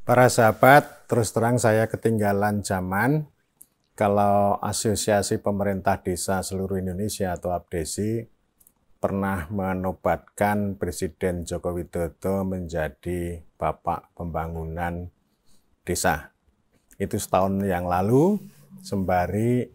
Para sahabat, terus terang saya ketinggalan zaman. Kalau Asosiasi Pemerintah Desa Seluruh Indonesia atau APDESI pernah menobatkan Presiden Joko Widodo menjadi Bapak Pembangunan Desa. Itu setahun yang lalu, sembari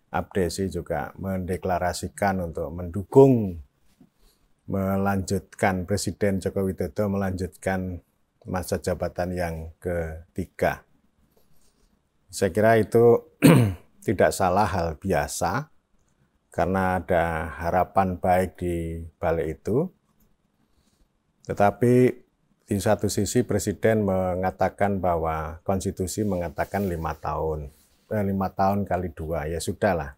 APDESI juga mendeklarasikan untuk mendukung melanjutkan Presiden Joko Widodo melanjutkan masa jabatan yang ketiga. Saya kira itu tidak salah, hal biasa, karena ada harapan baik di balik itu. Tetapi di satu sisi Presiden mengatakan bahwa konstitusi mengatakan 5 tahun. 5 tahun kali 2, ya sudahlah.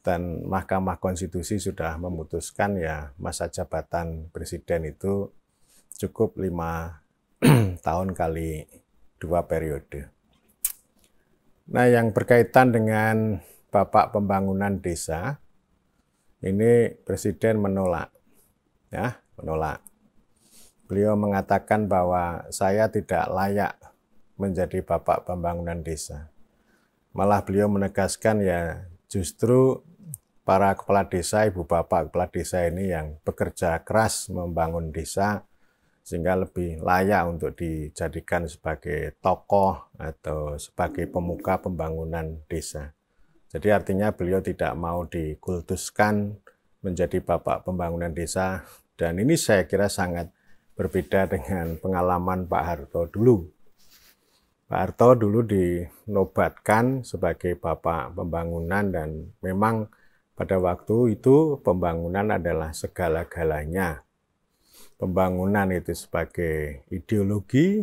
Dan Mahkamah Konstitusi sudah memutuskan ya masa jabatan Presiden itu cukup 5 tahun kali 2 periode. Nah, yang berkaitan dengan Bapak Pembangunan Desa, ini Presiden menolak. Ya, menolak. Beliau mengatakan bahwa saya tidak layak menjadi Bapak Pembangunan Desa. Malah beliau menegaskan ya justru para kepala desa, ibu bapak kepala desa ini yang bekerja keras membangun desa, sehingga lebih layak untuk dijadikan sebagai tokoh atau sebagai pemuka pembangunan desa. Jadi artinya beliau tidak mau dikultuskan menjadi Bapak Pembangunan Desa, dan ini saya kira sangat berbeda dengan pengalaman Pak Harto dulu. Pak Harto dulu dinobatkan sebagai Bapak Pembangunan dan memang pada waktu itu pembangunan adalah segala-galanya. Pembangunan itu sebagai ideologi,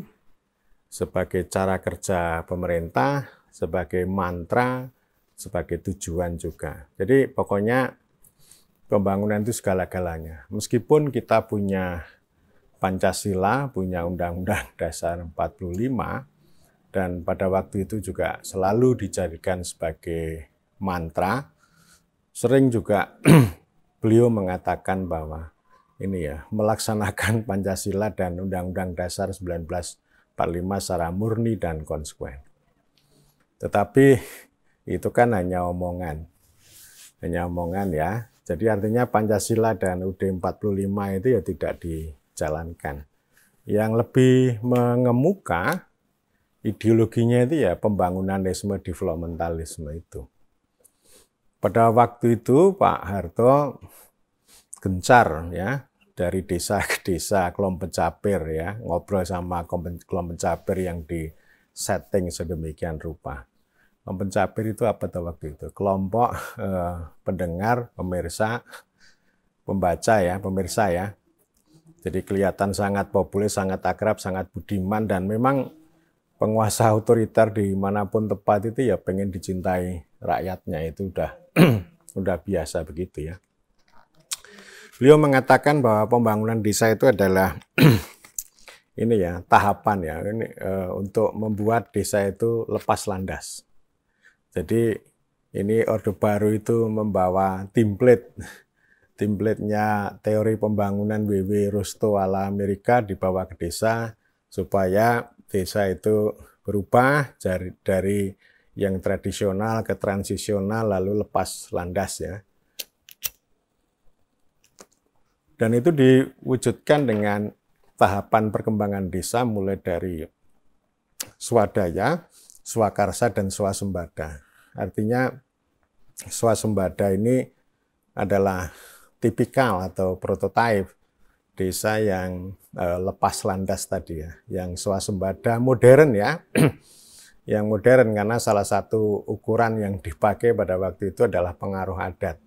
sebagai cara kerja pemerintah, sebagai mantra, sebagai tujuan juga. Jadi pokoknya pembangunan itu segala-galanya. Meskipun kita punya Pancasila, punya Undang-Undang Dasar 45, dan pada waktu itu juga selalu dijadikan sebagai mantra, sering juga beliau mengatakan bahwa ini ya, melaksanakan Pancasila dan Undang-Undang Dasar 1945 secara murni dan konsekuen. Tetapi itu kan hanya omongan ya. Jadi artinya Pancasila dan UUD 45 itu ya tidak dijalankan. Yang lebih mengemuka ideologinya itu ya pembangunanisme, developmentalisme itu. Pada waktu itu Pak Harto gencar ya, dari desa ke desa, kelompok capir ya, ngobrol sama kelompok capir yang di setting sedemikian rupa. Kelompok capir itu apa tuh waktu itu? Kelompok pendengar, pemirsa, pembaca ya, pemirsa ya. Jadi kelihatan sangat populer, sangat akrab, sangat budiman, dan memang penguasa otoriter dimanapun tempat itu ya pengen dicintai rakyatnya, itu udah biasa begitu ya. Beliau mengatakan bahwa pembangunan desa itu adalah ini ya, tahapan ya, ini untuk membuat desa itu lepas landas. Jadi ini Orde Baru itu membawa template-nya teori pembangunan W.W. Rostow ala Amerika dibawa ke desa supaya desa itu berubah dari yang tradisional ke transisional lalu lepas landas ya. Dan itu diwujudkan dengan tahapan perkembangan desa mulai dari swadaya, swakarsa, dan swasembada. Artinya swasembada ini adalah tipikal atau prototipe desa yang lepas landas tadi ya. Yang swasembada modern ya, yang modern karena salah satu ukuran yang dipakai pada waktu itu adalah pengaruh adat.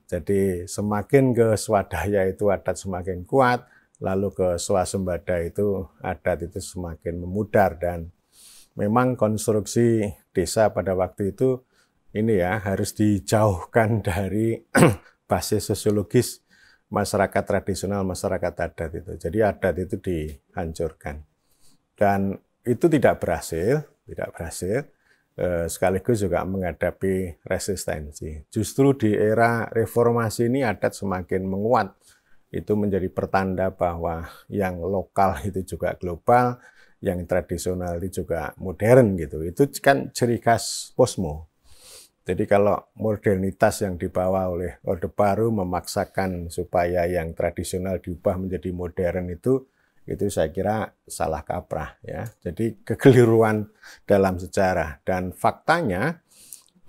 Jadi semakin ke swadaya itu adat semakin kuat, lalu ke swasembada itu adat itu semakin memudar, dan memang konstruksi desa pada waktu itu ini ya harus dijauhkan dari basis sosiologis masyarakat tradisional, masyarakat adat itu. Jadi adat itu dihancurkan. Dan itu tidak berhasil, sekaligus juga menghadapi resistensi. Justru di era reformasi ini adat semakin menguat. Itu menjadi pertanda bahwa yang lokal itu juga global, yang tradisional itu juga modern gitu. Itu kan ciri khas Posmo. Jadi kalau modernitas yang dibawa oleh Orde Baru memaksakan supaya yang tradisional diubah menjadi modern itu saya kira salah kaprah ya. Jadi kekeliruan dalam sejarah, dan faktanya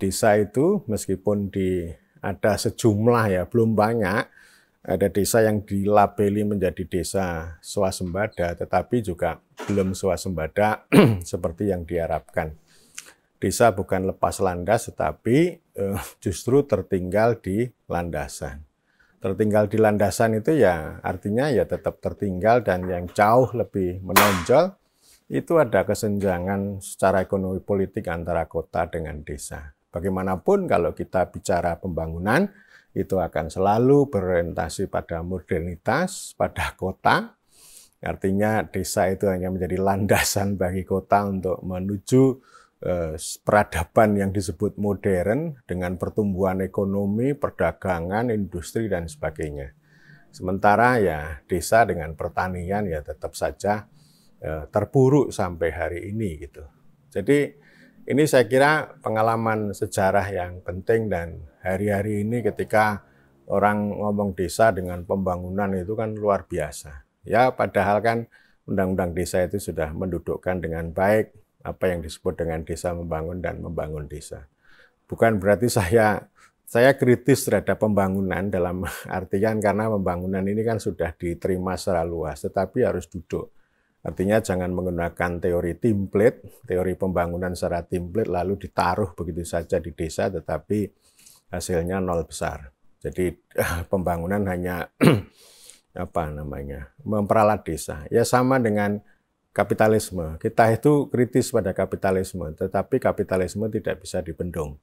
desa itu meskipun ada sejumlah ya, belum banyak, ada desa yang dilabeli menjadi desa swasembada, tetapi juga belum swasembada seperti yang diharapkan. Desa bukan lepas landas, tetapi justru tertinggal di landasan. Tertinggal di landasan itu ya artinya ya tetap tertinggal, dan yang jauh lebih menonjol itu ada kesenjangan secara ekonomi politik antara kota dengan desa. Bagaimanapun kalau kita bicara pembangunan, itu akan selalu berorientasi pada modernitas, pada kota. Artinya desa itu hanya menjadi landasan bagi kota untuk menuju peradaban yang disebut modern dengan pertumbuhan ekonomi, perdagangan, industri, dan sebagainya. Sementara ya desa dengan pertanian ya tetap saja terpuruk sampai hari ini gitu. Jadi ini saya kira pengalaman sejarah yang penting, dan hari-hari ini ketika orang ngomong desa dengan pembangunan itu kan luar biasa. Ya padahal kan Undang-Undang Desa itu sudah mendudukkan dengan baik apa yang disebut dengan desa membangun dan membangun desa. Bukan berarti saya kritis terhadap pembangunan dalam artian karena pembangunan ini kan sudah diterima secara luas, tetapi harus duduk. Artinya jangan menggunakan teori template, teori pembangunan secara template lalu ditaruh begitu saja di desa, tetapi hasilnya nol besar. Jadi pembangunan hanya memperalat desa. Ya sama dengan kapitalisme. Kita itu kritis pada kapitalisme, tetapi kapitalisme tidak bisa dibendung.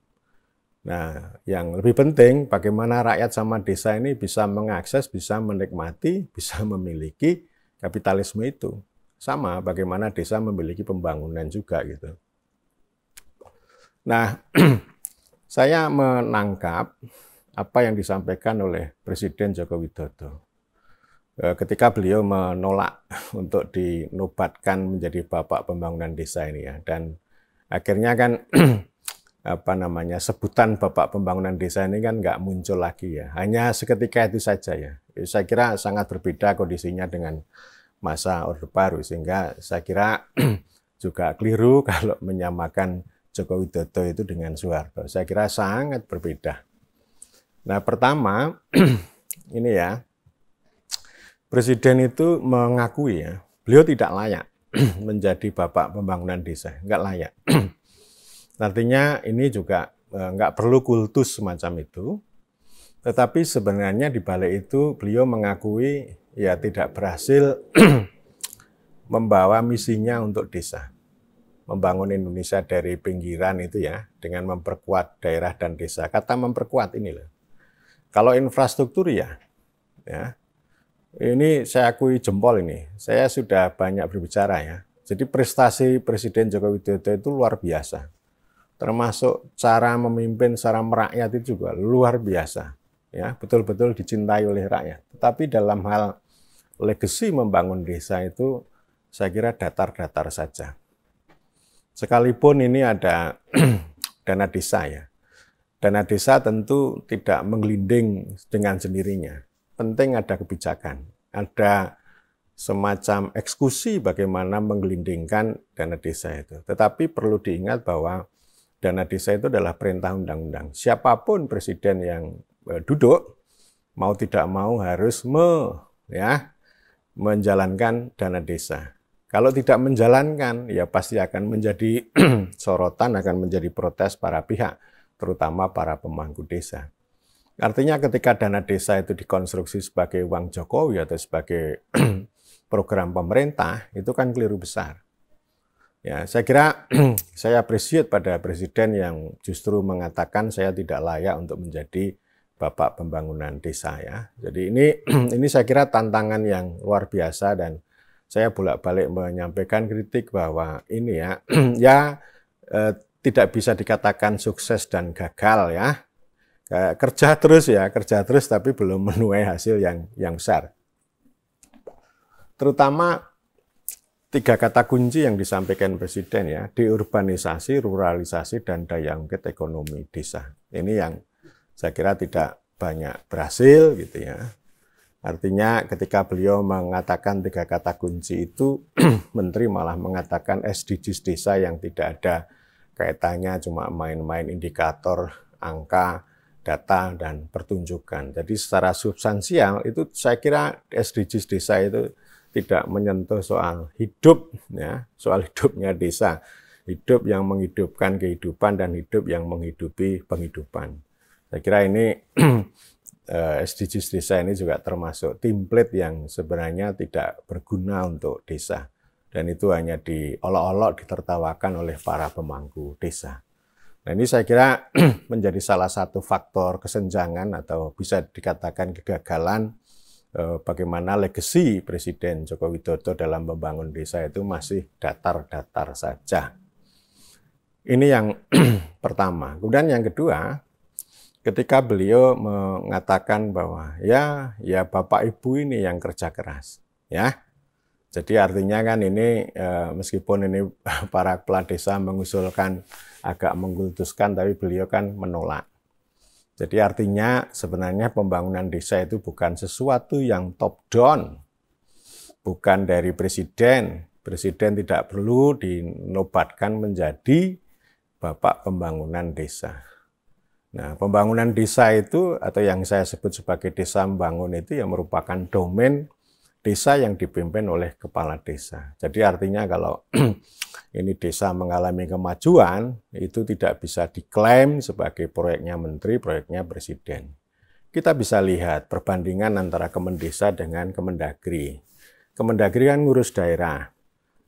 Nah, yang lebih penting bagaimana rakyat sama desa ini bisa mengakses, bisa menikmati, bisa memiliki kapitalisme itu. Sama bagaimana desa memiliki pembangunan juga gitu. Nah, saya menangkap apa yang disampaikan oleh Presiden Joko Widodo ketika beliau menolak untuk dinobatkan menjadi Bapak Pembangunan Desa ini ya, dan akhirnya kan sebutan Bapak Pembangunan Desa ini kan nggak muncul lagi ya, hanya seketika itu saja ya. Saya kira sangat berbeda kondisinya dengan masa Orde Baru, sehingga saya kira juga keliru kalau menyamakan Joko Widodo itu dengan Soeharto. Saya kira sangat berbeda. Nah pertama ini ya, Presiden itu mengakui ya, beliau tidak layak menjadi Bapak Pembangunan Desa, nggak layak. Artinya ini juga nggak perlu kultus semacam itu, tetapi sebenarnya di balik itu beliau mengakui ya tidak berhasil membawa misinya untuk desa. Membangun Indonesia dari pinggiran itu ya, dengan memperkuat daerah dan desa. Kata memperkuat ini loh. Kalau infrastruktur ya ini saya akui jempol ini. Saya sudah banyak berbicara ya. Jadi prestasi Presiden Joko Widodo itu luar biasa. Termasuk cara memimpin, cara merakyat itu juga luar biasa. Ya, betul-betul dicintai oleh rakyat. Tetapi dalam hal legacy membangun desa itu saya kira datar-datar saja. Sekalipun ini ada dana desa ya. Dana desa tentu tidak menggelinding dengan sendirinya. Penting ada kebijakan, ada semacam eksekusi bagaimana menggelindingkan dana desa itu. Tetapi perlu diingat bahwa dana desa itu adalah perintah undang-undang. Siapapun presiden yang duduk, mau tidak mau harus menjalankan dana desa. Kalau tidak menjalankan, ya pasti akan menjadi sorotan, akan menjadi protes para pihak, terutama para pemangku desa. Artinya ketika dana desa itu dikonstruksi sebagai uang Jokowi atau sebagai program pemerintah, itu kan keliru besar. Ya, saya kira saya appreciate pada presiden yang justru mengatakan saya tidak layak untuk menjadi Bapak Pembangunan Desa ya. Jadi ini saya kira tantangan yang luar biasa, dan saya bolak-balik menyampaikan kritik bahwa ini tidak bisa dikatakan sukses dan gagal ya. Kerja terus tapi belum menuai hasil yang besar. Terutama tiga kata kunci yang disampaikan Presiden ya, deurbanisasi, ruralisasi, dan daya ungkit ekonomi desa. Ini yang saya kira tidak banyak berhasil gitu ya. Artinya ketika beliau mengatakan tiga kata kunci itu, Menteri malah mengatakan SDGs desa yang tidak ada kaitannya, cuma main-main indikator, angka, data, dan pertunjukan. Jadi secara substansial itu saya kira SDGs desa itu tidak menyentuh soal hidup, ya, soal hidupnya desa. Hidup yang menghidupkan kehidupan dan hidup yang menghidupi penghidupan. Saya kira ini SDGs desa ini juga termasuk template yang sebenarnya tidak berguna untuk desa. Dan itu hanya diolok-olok, ditertawakan oleh para pemangku desa. Nah ini saya kira menjadi salah satu faktor kesenjangan atau bisa dikatakan kegagalan bagaimana legacy Presiden Joko Widodo dalam membangun desa itu masih datar-datar saja. Ini yang pertama. Kemudian yang kedua, ketika beliau mengatakan bahwa ya Bapak Ibu ini yang kerja keras, ya. Jadi artinya kan ini meskipun ini para kepala desa mengusulkan agak mengkultuskan, tapi beliau kan menolak. Jadi artinya sebenarnya pembangunan desa itu bukan sesuatu yang top down, bukan dari presiden. Presiden tidak perlu dinobatkan menjadi Bapak Pembangunan Desa. Nah, pembangunan desa itu atau yang saya sebut sebagai desa membangun itu yang merupakan domain desa yang dipimpin oleh kepala desa. Jadi artinya kalau ini desa mengalami kemajuan, itu tidak bisa diklaim sebagai proyeknya menteri, proyeknya presiden. Kita bisa lihat perbandingan antara Kemendesa dengan Kemendagri. Kemendagri kan ngurus daerah.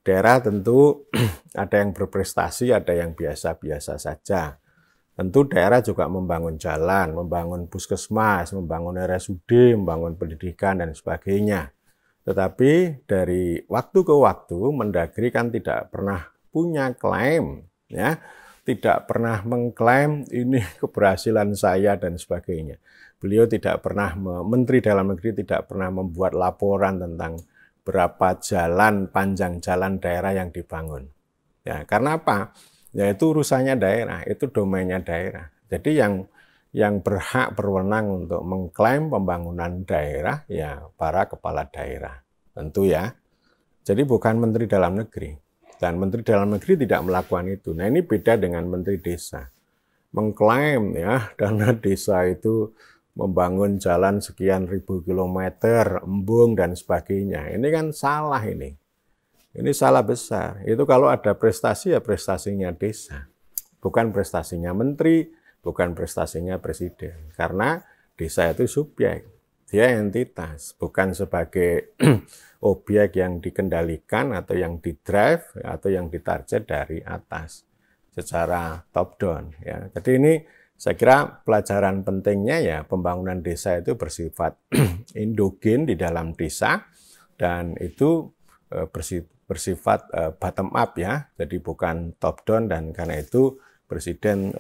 Daerah tentu ada yang berprestasi, ada yang biasa-biasa saja. Tentu daerah juga membangun jalan, membangun puskesmas, membangun RSUD, membangun pendidikan, dan sebagainya. Tetapi dari waktu ke waktu, Mendagri kan tidak pernah punya klaim, ya, tidak pernah mengklaim ini keberhasilan saya dan sebagainya. Beliau tidak pernah, Menteri Dalam Negeri tidak pernah membuat laporan tentang berapa jalan, panjang jalan daerah yang dibangun. Ya, karena apa? Ya itu urusannya daerah, itu domainnya daerah. Jadi yang berhak berwenang untuk mengklaim pembangunan daerah ya para kepala daerah, tentu ya. Jadi bukan Menteri Dalam Negeri. Dan Menteri Dalam Negeri tidak melakukan itu. Nah ini beda dengan Menteri Desa. Mengklaim ya dana desa itu membangun jalan sekian ribu kilometer, embung dan sebagainya. Ini kan salah ini. Ini salah besar. Itu kalau ada prestasi ya prestasinya desa. Bukan prestasinya menteri, bukan prestasinya presiden. Karena desa itu subjek. Dia entitas, bukan sebagai objek yang dikendalikan atau yang didrive atau yang ditarget dari atas secara top down ya. Jadi ini saya kira pelajaran pentingnya ya pembangunan desa itu bersifat endogen di dalam desa dan itu bersifat bottom up ya. Jadi bukan top down dan karena itu Presiden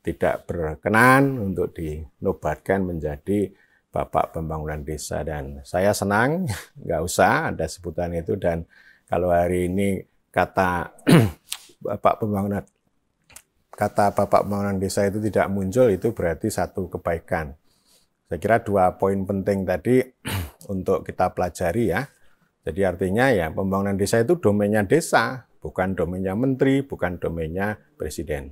tidak berkenan untuk dinobatkan menjadi Bapak Pembangunan Desa dan saya senang nggak usah ada sebutan itu dan kalau hari ini kata Bapak Pembangunan Desa itu tidak muncul, itu berarti satu kebaikan. Saya kira dua poin penting tadi untuk kita pelajari ya. Jadi artinya ya pembangunan desa itu domainnya desa, bukan domainnya menteri, bukan domainnya presiden.